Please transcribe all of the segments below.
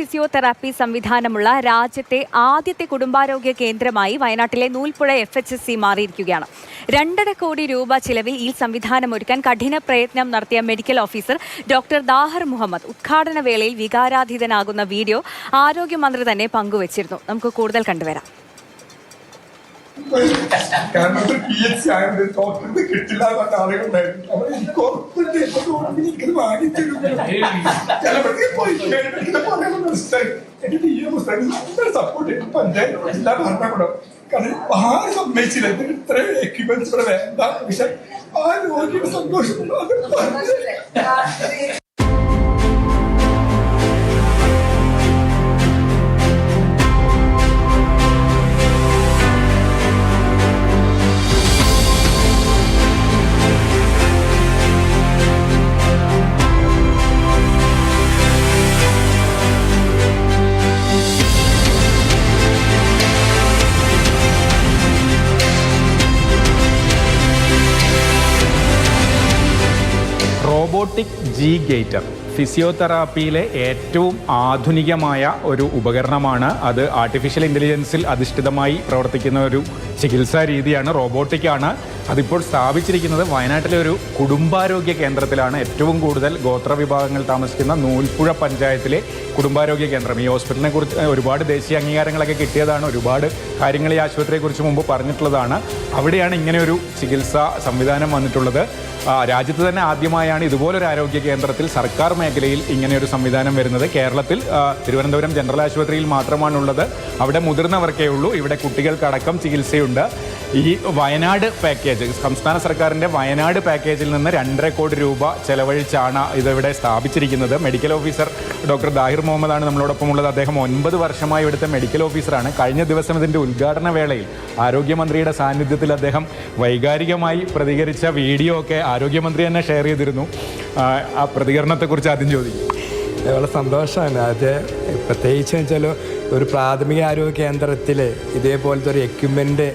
Physiotherapy സംവിധാനമുള്ള രാജ്യത്തെ ആദ്യത്തെ കുടുംബാരോഗ്യ കേന്ദ്രമായി വയനാട്ടിലെ നൂൽപ്പുഴ FHSC മാറിയിരിക്കുകയാണ്. 2.5 കോടി രൂപ ചിലവിൽ ഈ സംവിധാനം ഒരുക്കാൻ കഠിന പ്രയത്നം നടത്തിയ medical officer doctor Dahar Muhammad ഉദ്ഘാടന വേളയിൽ വികാരാധീതനാകുന്ന വീഡിയോ ആരോഗ്യമന്ത്രി തന്നെ പങ്കുവച്ചിരുന്നു. നമുക്ക് കൂടുതൽ കണ്ടുവരാം. കാരണം PHC ആയത് ഡോക്ടറിന് കിട്ടില്ല എന്ന ആളുകളുണ്ടായിരുന്നു. അവർ എനിക്ക് ഉറപ്പുണ്ട് എനിക്കത് വാങ്ങിത്തരും സപ്പോർട്ട് ചെയ്യും. പഞ്ചായത്ത് ജില്ലാ ഭരണകൂടം കാരണം ആരും സമ്മതിച്ചില്ല. ഇതിന് ഇത്രയും എക്യുപ്മെന്റ്സ് ഇവിടെ വേണ്ട. പക്ഷെ ആ രോഗിയുടെ സന്തോഷം അത് റോബോട്ടിക് ജി ഗേറ്റർ ഫിസിയോതെറാപ്പിയിലെ ഏറ്റവും ആധുനികമായ ഒരു ഉപകരണമാണ്. അത് ആർട്ടിഫിഷ്യൽ ഇൻ്റലിജൻസിൽ അധിഷ്ഠിതമായി പ്രവർത്തിക്കുന്ന ഒരു ചികിത്സാ രീതിയാണ്, റോബോട്ടിക്കാണ്. അതിപ്പോൾ സ്ഥാപിച്ചിരിക്കുന്നത് വയനാട്ടിലെ ഒരു കുടുംബാരോഗ്യ കേന്ദ്രത്തിലാണ്. ഏറ്റവും കൂടുതൽ ഗോത്ര വിഭാഗങ്ങൾ താമസിക്കുന്ന നൂൽപ്പുഴ പഞ്ചായത്തിലെ കുടുംബാരോഗ്യ കേന്ദ്രം. ഈ ഹോസ്പിറ്റലിനെ കുറിച്ച് ഒരുപാട് ദേശീയ അംഗീകാരങ്ങളൊക്കെ കിട്ടിയതാണ്. ഒരുപാട് കാര്യങ്ങൾ ഈ ആശുപത്രിയെക്കുറിച്ച് മുമ്പ് പറഞ്ഞിട്ടുള്ളതാണ്. അവിടെയാണ് ഇങ്ങനെയൊരു ചികിത്സാ സംവിധാനം വന്നിട്ടുള്ളത്. രാജ്യത്ത് തന്നെ ആദ്യമായാണ് ഇതുപോലൊരു ആരോഗ്യ കേന്ദ്രത്തിൽ സർക്കാർ മേഖലയിൽ ഇങ്ങനെയൊരു സംവിധാനം വരുന്നത്. കേരളത്തിൽ തിരുവനന്തപുരം ജനറൽ ആശുപത്രിയിൽ മാത്രമാണുള്ളത്. അവിടെ മുതിർന്നവർക്കേ ഉള്ളൂ. ഇവിടെ കുട്ടികൾക്കടക്കം ചികിത്സയുണ്ട്. ഈ വയനാട് പാക്കേജ്, സംസ്ഥാന സർക്കാരിൻ്റെ വയനാട് പാക്കേജിൽ നിന്ന് 2.5 കോടി രൂപ ചെലവഴിച്ചാണ് ഇതിവിടെ സ്ഥാപിച്ചിരിക്കുന്നത്. മെഡിക്കൽ ഓഫീസർ ഡോക്ടർ ദാഹിർ മുഹമ്മദാണ് നമ്മളോടൊപ്പം ഉള്ളത്. അദ്ദേഹം 9 വർഷമായി ഇവിടുത്തെ മെഡിക്കൽ ഓഫീസറാണ്. കഴിഞ്ഞ ദിവസം ഇതിൻ്റെ ഉദ്ഘാടന വേളയിൽ ആരോഗ്യമന്ത്രിയുടെ സാന്നിധ്യത്തിൽ അദ്ദേഹം വൈകാരികമായി പ്രതികരിച്ച വീഡിയോ ഒക്കെ ആരോഗ്യമന്ത്രി തന്നെ ഷെയർ ചെയ്തിരുന്നു. ആ പ്രതികരണത്തെക്കുറിച്ച് ആദ്യം ചോദിക്കും. വളരെ സന്തോഷമാണ്. അത് പ്രത്യേകിച്ച് വെച്ചാൽ ഒരു പ്രാഥമിക ആരോഗ്യ കേന്ദ്രത്തിൽ ഇതേപോലത്തെ ഒരു എക്യുപ്മെൻറ്റ്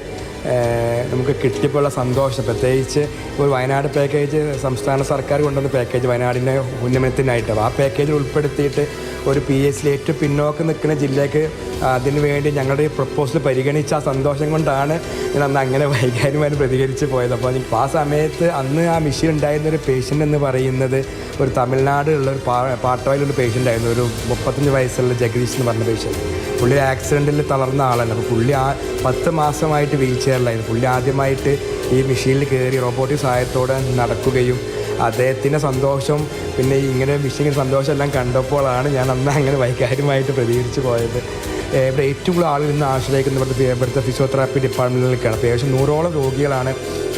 നമുക്ക് കിട്ടിയപ്പോഴുള്ള സന്തോഷം, പ്രത്യേകിച്ച് ഒരു വയനാട് പാക്കേജ് സംസ്ഥാന സർക്കാർ കൊണ്ടുവന്ന പാക്കേജ് വയനാടിൻ്റെ ഉന്നമനത്തിനായിട്ട് ആ പാക്കേജിൽ ഉൾപ്പെടുത്തിയിട്ട് ഒരു PHC ഏറ്റവും പിന്നോക്കം നിൽക്കുന്ന ജില്ലയ്ക്ക് അതിനു വേണ്ടി ഞങ്ങളുടെ പ്രപ്പോസൽ പരിഗണിച്ച ആ സന്തോഷം കൊണ്ടാണ് ഞാൻ അന്ന് അങ്ങനെ വൈകാരികമായി പ്രതികരിച്ച് പോയത്. അപ്പോൾ ആ സമയത്ത് അന്ന് ആ മെഷീൻ ഉണ്ടായിരുന്നൊരു പേഷ്യൻ്റ് എന്ന് പറയുന്നത് ഒരു തമിഴ്നാടുള്ള ഒരു പാട്ടോയിലുള്ള പേഷ്യൻ്റ് ആയിരുന്നു. ഒരു 35 വയസ്സുള്ള ജഗദീഷ് എന്ന് പറഞ്ഞ പേഷ്യൻ്റ്. പുള്ളി ആക്സിഡൻറ്റിൽ തളർന്ന ആളല്ല. അപ്പോൾ പുള്ളി 10 മാസമായിട്ട് വീൽ ചെയറിലായിരുന്നു. പുള്ളി ആദ്യമായിട്ട് ഈ മെഷീനിൽ കയറി റോബോട്ടിക് സഹായത്തോടെ നടക്കുകയും അദ്ദേഹത്തിൻ്റെ സന്തോഷം പിന്നെ ഇങ്ങനെ മെഷീൻ സന്തോഷം എല്ലാം കണ്ടപ്പോഴാണ് ഞാൻ അന്ന് അങ്ങനെ വൈകാരികമായിട്ട് പ്രതികരിച്ച് പോയത്. ഇവിടെ ഏറ്റവും കൂടുതൽ ആളുകൾ ഇന്ന് ആശ്രയിക്കുന്ന ഇവിടുത്തെ ഫിസിയോതെറാപ്പി ഡിപ്പാർട്ട്മെൻറ്റിലേക്കാണ്. ഏകദേശം 100ഓളം രോഗികളാണ്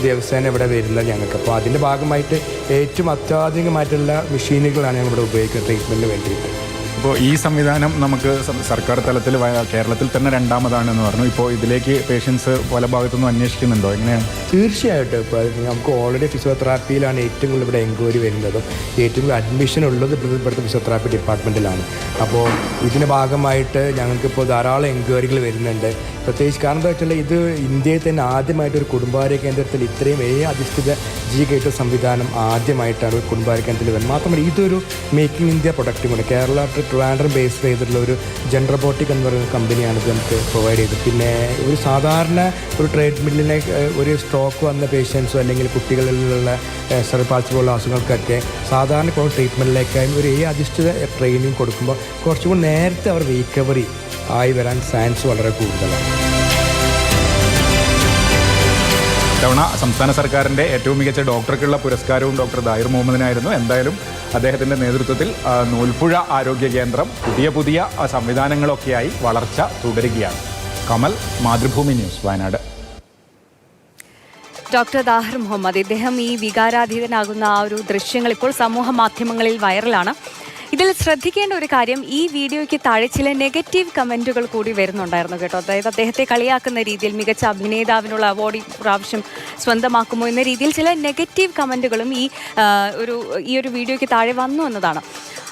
ദിവസേന ഇവിടെ വരുന്നത് ഞങ്ങൾക്ക്. അപ്പോൾ അതിൻ്റെ ഭാഗമായിട്ട് ഏറ്റവും അത്യാധുനികമായിട്ടുള്ള മെഷീനുകളാണ് ഞങ്ങൾ ഇവിടെ ഉപയോഗിക്കുന്നത് ട്രീറ്റ്മെൻറ്റിന് വേണ്ടിയിട്ട്. ഇപ്പോൾ ഈ സംവിധാനം നമുക്ക് സർക്കാർ തലത്തിൽ കേരളത്തിൽ തന്നെ 2ാമതാണെന്ന് പറഞ്ഞു. ഇപ്പോൾ ഇതിലേക്ക് പേഷ്യൻസ് പല ഭാഗത്തുനിന്നും അന്വേഷിക്കുന്നുണ്ടോ? എങ്ങനെയാണ്? തീർച്ചയായിട്ടും. ഇപ്പോൾ നമുക്ക് ഓൾറെഡി ഫിസിയോതെറാപ്പിയിലാണ് ഏറ്റവും കൂടുതൽ ഇവിടെ എൻക്വയറി വരുന്നതും ഏറ്റവും കൂടുതൽ അഡ്മിഷൻ ഉള്ളത് ഇവിടുത്തെ ഫിസിയോതെറാപ്പി ഡിപ്പാർട്ട്മെൻറ്റിലാണ്. അപ്പോൾ ഇതിൻ്റെ ഭാഗമായിട്ട് ഞങ്ങൾക്കിപ്പോൾ ധാരാളം എൻക്വയറികൾ വരുന്നുണ്ട്. പ്രത്യേകിച്ച് കാരണം എന്താ വെച്ചാൽ ഇത് ഇന്ത്യയിൽ തന്നെ ആദ്യമായിട്ട് ഒരു കുടുംബാരോഗ്യ കേന്ദ്രത്തിൽ ഇത്രയും അധിഷ്ഠിത ജി ഗേറ്റർ സംവിധാനം ആദ്യമായിട്ടാണ് ഒരു കുടുംബാരോഗ്യ കേന്ദ്രത്തിൽ വരുന്നത്. മാത്രമല്ല ഇതൊരു മേക്കിംഗ് ഇന്ത്യ പ്രൊഡക്റ്റും കൂടി. കേരള ട്രിവാൻഡ്രം ബേസ് ചെയ്തിട്ടുള്ള ഒരു ജെൻ റോബോട്ടിക് എന്ന് പറയുന്ന കമ്പനിയാണ് ഇത് നമുക്ക് പ്രൊവൈഡ് ചെയ്തത്. പിന്നെ ഒരു സാധാരണ ഒരു ട്രീറ്റ്മെൻറ്റിലെ ഒരു സ്ട്രോക്ക് വന്ന പേഷ്യൻസോ അല്ലെങ്കിൽ കുട്ടികളിലുള്ള സെറിബ്രൽ പോലുള്ള അസുഖങ്ങൾക്കൊക്കെ സാധാരണ ട്രീറ്റ്മെൻറ്റിലേക്കായും ഒരു അധിഷ്ഠിത ട്രെയിനിങ് കൊടുക്കുമ്പോൾ കുറച്ചും കൂടി നേരത്തെ അവർ റീക്കവറി ആയി വരാൻ ചാൻസ് വളരെ കൂടുതലാണ്. തവണ സംസ്ഥാന സർക്കാരിൻ്റെ ഏറ്റവും മികച്ച ഡോക്ടർക്കുള്ള പുരസ്കാരവും ഡോക്ടർ ദാഹിർ മുഹമ്മദിനായിരുന്നു. എന്തായാലും അദ്ദേഹത്തിൻ്റെ നേതൃത്വത്തിൽ നൂൽപ്പുഴ ആരോഗ്യ കേന്ദ്രം പുതിയ സംവിധാനങ്ങളൊക്കെയായി വളർച്ച തുടരുകയാണ്. കമൽ, മാതൃഭൂമി ന്യൂസ്, വയനാട്. ഡോക്ടർ ദാഹിർ മുഹമ്മദ്, ഇദ്ദേഹം ഈ വികാരാധീതനാകുന്ന ആ ഒരു ദൃശ്യങ്ങൾ ഇപ്പോൾ സമൂഹ മാധ്യമങ്ങളിൽ വൈറലാണ്. ഇതിൽ ശ്രദ്ധിക്കേണ്ട ഒരു കാര്യം, ഈ വീഡിയോയ്ക്ക് താഴെ ചില നെഗറ്റീവ് കമൻറ്റുകൾ കൂടി വരുന്നുണ്ടായിരുന്നു കേട്ടോ. അതായത് അദ്ദേഹത്തെ കളിയാക്കുന്ന രീതിയിൽ മികച്ച അഭിനേതാവിനുള്ള അവാർഡ് പ്രാവശ്യം സ്വന്തമാക്കുമോ എന്ന രീതിയിൽ ചില നെഗറ്റീവ് കമൻറ്റുകളും ഈ ഒരു വീഡിയോയ്ക്ക് താഴെ വന്നു എന്നതാണ്.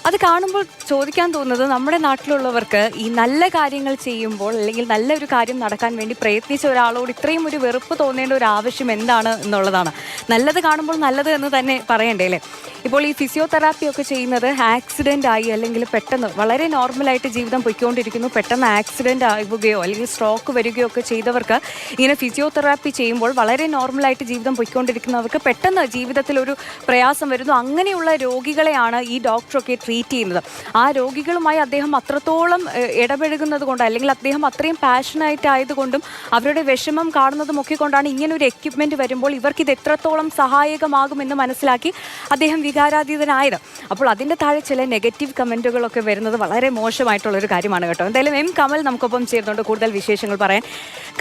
അത് കാണുമ്പോൾ ചോദിക്കാൻ തോന്നുന്നത്, നമ്മുടെ നാട്ടിലുള്ളവർക്ക് ഈ നല്ല കാര്യങ്ങൾ ചെയ്യുമ്പോൾ അല്ലെങ്കിൽ നല്ലൊരു കാര്യം നടക്കാൻ വേണ്ടി പ്രയത്നിച്ച ഒരാളോട് ഇത്രയും ഒരു വെറുപ്പ് തോന്നേണ്ട ഒരു ആവശ്യം എന്താണ് എന്നുള്ളതാണ്. നല്ലത് കാണുമ്പോൾ നല്ലത് എന്ന് തന്നെ പറയണ്ടേ അല്ലേ? ഇപ്പോൾ ഈ ഫിസിയോതെറാപ്പി ഒക്കെ ചെയ്യുന്നത് ആക്സിഡൻ്റ് ആയി അല്ലെങ്കിൽ പെട്ടെന്ന് വളരെ നോർമലായിട്ട് ജീവിതം പൊയ്ക്കൊണ്ടിരിക്കുന്നു, പെട്ടെന്ന് ആക്സിഡൻ്റ് ആവുകയോ അല്ലെങ്കിൽ സ്ട്രോക്ക് വരികയോ ഒക്കെ ചെയ്തവർക്ക് ഇങ്ങനെ ഫിസിയോതെറാപ്പി ചെയ്യുമ്പോൾ വളരെ നോർമലായിട്ട് ജീവിതം പൊയ്ക്കൊണ്ടിരിക്കുന്നവർക്ക് പെട്ടെന്ന് ജീവിതത്തിൽ ഒരു പ്രയാസം വരുന്നു. അങ്ങനെയുള്ള രോഗികളെയാണ് ഈ ഡോക്ടറൊക്കെ ട്രീറ്റ് ചെയ്യുന്നത്. ആ രോഗികളുമായി അദ്ദേഹം അത്രത്തോളം ഇടപഴകുന്നത് കൊണ്ട് അല്ലെങ്കിൽ അദ്ദേഹം അത്രയും പാഷനായിട്ട് ആയതുകൊണ്ടും അവരുടെ വിഷമം കാണുന്നതും ഒക്കെ കൊണ്ടാണ് ഇങ്ങനെ ഒരു എക്യുപ്മെൻറ്റ് വരുമ്പോൾ ഇവർക്ക് ഇത് എത്രത്തോളം സഹായകമാകുമെന്ന് മനസ്സിലാക്കി അദ്ദേഹം വികാരാതീതനായത്. അപ്പോൾ അതിൻ്റെ താഴെ ചില നെഗറ്റീവ് കമൻറ്റുകളൊക്കെ വരുന്നത് വളരെ മോശമായിട്ടുള്ളൊരു കാര്യമാണ് കേട്ടോ. എന്തായാലും എം കമൽ നമുക്കൊപ്പം ചേർന്നുകൊണ്ട് കൂടുതൽ വിശേഷങ്ങൾ പറയാൻ.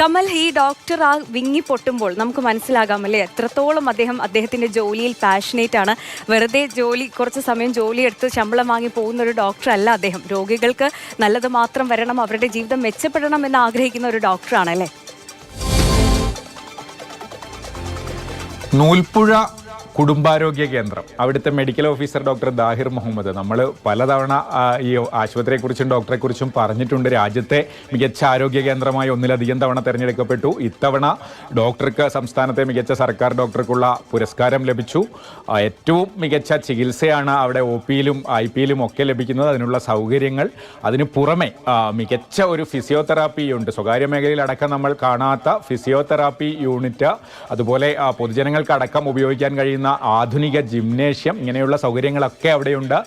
കമൽ, ഈ ഡോക്ടർ ആ വിങ്ങി പൊട്ടുമ്പോൾ നമുക്ക് മനസ്സിലാകാം അല്ലേ എത്രത്തോളം അദ്ദേഹത്തിൻ്റെ ജോലിയിൽ പാഷനേറ്റ് ആണ്. വെറുതെ കുറച്ച് സമയം ജോലി എടുത്ത് ശമ്പളം വാങ്ങി പോകുന്ന ഒരു ഡോക്ടർ അല്ല അദ്ദേഹം. രോഗികൾക്ക് നല്ലത് മാത്രം വരണം, അവരുടെ ജീവിതം മെച്ചപ്പെടണം എന്ന് ആഗ്രഹിക്കുന്ന ഒരു ഡോക്ടറാണ് അല്ലേ? നൂൽപ്പുഴ കുടുംബാരോഗ്യ കേന്ദ്രം, അവിടുത്തെ medical officer doctor Dahir Muhammad, നമ്മൾ പലതവണ ഈ ആശുപത്രിയെക്കുറിച്ചും ഡോക്ടറെക്കുറിച്ചും പറഞ്ഞിട്ടുണ്ട്. രാജ്യത്തെ മികച്ച ആരോഗ്യ കേന്ദ്രമായി ഒന്നിലധികം തവണ തിരഞ്ഞെടുക്കപ്പെട്ടു. ഇത്തവണ ഡോക്ടർക്ക് സംസ്ഥാനത്തെ മികച്ച സർക്കാർ ഡോക്ടർക്കുള്ള പുരസ്കാരം ലഭിച്ചു. ഏറ്റവും മികച്ച ചികിത്സയാണ് അവിടെ OP-യിലും IP-യിലും ഒക്കെ ലഭിക്കുന്നത്. അതിനുള്ള സൗകര്യങ്ങൾ, അതിനു പുറമെ മികച്ച ഒരു ഫിസിയോതെറാപ്പി യൂണിറ്റ്, സ്വകാര്യ മേഖലയിലടക്കം നമ്മൾ കാണാത്ത ഫിസിയോതെറാപ്പി യൂണിറ്റ്, അതുപോലെ പൊതുജനങ്ങൾക്കടക്കം ഉപയോഗിക്കാൻ കഴിയുന്ന ആധുനിക ജിംനേഷ്യം, ഇങ്ങനെയുള്ള സൗകര്യങ്ങളൊക്കെ അവിടെയുണ്ട്.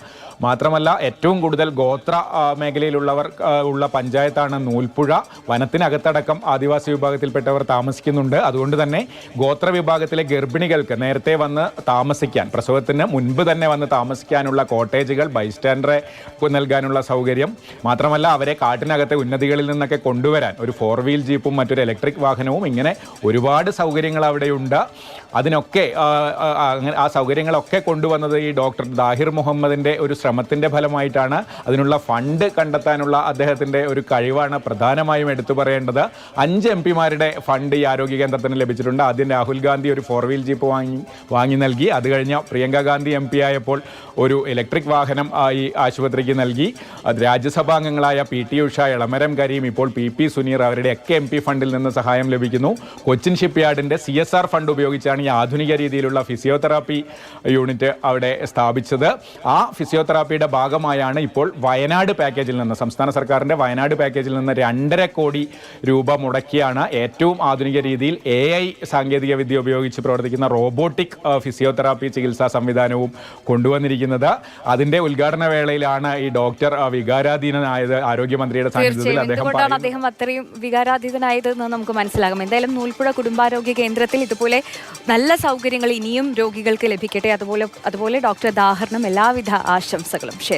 മാത്രമല്ല ഏറ്റവും കൂടുതൽ ഗോത്ര മേഖലയിലുള്ളവർ ഉള്ള പഞ്ചായത്താണ് നൂൽപ്പുഴ. വനത്തിനകത്തടക്കം ആദിവാസി വിഭാഗത്തിൽപ്പെട്ടവർ താമസിക്കുന്നുണ്ട്. അതുകൊണ്ട് തന്നെ ഗോത്ര വിഭാഗത്തിലെ ഗർഭിണികൾക്ക് നേരത്തെ വന്ന് താമസിക്കാൻ, പ്രസവത്തിന് മുൻപ് തന്നെ വന്ന് താമസിക്കാനുള്ള കോട്ടേജുകൾ, ബൈസ്റ്റാൻഡറെ നൽകാനുള്ള സൗകര്യം, മാത്രമല്ല അവരെ കാട്ടിനകത്തെ ഉന്നതികളിൽ നിന്നൊക്കെ കൊണ്ടുവരാൻ ഒരു 4-വീൽ ജീപ്പും മറ്റൊരു ഇലക്ട്രിക് വാഹനവും, ഇങ്ങനെ ഒരുപാട് സൗകര്യങ്ങൾ അവിടെയുണ്ട്. അതിനൊക്കെ ആ സൗകര്യങ്ങളൊക്കെ കൊണ്ടുവന്നത് ഈ ഡോക്ടർ ദാഹിർ മുഹമ്മദിൻ്റെ ഒരു ശ്രമത്തിൻ്റെ ഫലമായിട്ടാണ്. അതിനുള്ള ഫണ്ട് കണ്ടെത്താനുള്ള അദ്ദേഹത്തിൻ്റെ ഒരു കഴിവാണ് പ്രധാനമായും എടുത്തു പറയേണ്ടത്. 5 MP-മാരുടെ ഫണ്ട് ഈ ആരോഗ്യ കേന്ദ്രത്തിന് ലഭിച്ചിട്ടുണ്ട്. ആദ്യം രാഹുൽ ഗാന്ധി ഒരു 4-വീൽ ജീപ്പ് വാങ്ങി നൽകി. അത് കഴിഞ്ഞ് പ്രിയങ്ക ഗാന്ധി MP ആയപ്പോൾ ഒരു ഇലക്ട്രിക് വാഹനം ഈ ആശുപത്രിക്ക് നൽകി. രാജ്യസഭാംഗങ്ങളായ PT ഉഷ, എളമരം കരീം, ഇപ്പോൾ PP സുനീർ, അവരുടെയൊക്കെ MP ഫണ്ടിൽ നിന്ന് സഹായം ലഭിക്കുന്നു. കൊച്ചിൻ ഷിപ്പ്യാർഡിൻ്റെ CSR ഫണ്ട് ഉപയോഗിച്ചാണ് ഈ ആധുനിക രീതിയിലുള്ള ഫിസിയോതെറാപ്പി യൂണിറ്റ് അവിടെ സ്ഥാപിച്ചത്. ആ ഫിസിയോതെറാപ്പിയുടെ ഭാഗമായാണ് ഇപ്പോൾ വയനാട് പാക്കേജിൽ നിന്ന്, സംസ്ഥാന സർക്കാരിൻ്റെ വയനാട് പാക്കേജിൽ നിന്ന് 2.5 കോടി രൂപ മുടക്കിയാണ് ഏറ്റവും ആധുനിക രീതിയിൽ AI സാങ്കേതിക വിദ്യ ഉപയോഗിച്ച് പ്രവർത്തിക്കുന്ന റോബോട്ടിക് ഫിസിയോതെറാപ്പി ചികിത്സാ സംവിധാനവും കൊണ്ടുവന്നിരിക്കുന്നത്. അതിൻ്റെ ഉദ്ഘാടന വേളയിലാണ് ഈ ഡോക്ടർ വികാരാധീനനായത്. ആരോഗ്യമന്ത്രിയുടെ സാന്നിധ്യത്തിൽ അദ്ദേഹം അത്രയും വികാരാധീനനായത് എന്ന് നമുക്ക് മനസ്സിലാകും. എന്തായാലും നൂൽപ്പുഴ കുടുംബാരോഗ്യ കേന്ദ്രത്തിൽ ഇതുപോലെ നല്ല സൗകര്യങ്ങൾ ഇനിയും രോഗികൾക്ക് ലഭിക്കട്ടെ. അതുപോലെ ഡോക്ടർ ദാഹറിനും എല്ലാവിധ ആശംസകളും. ശരി.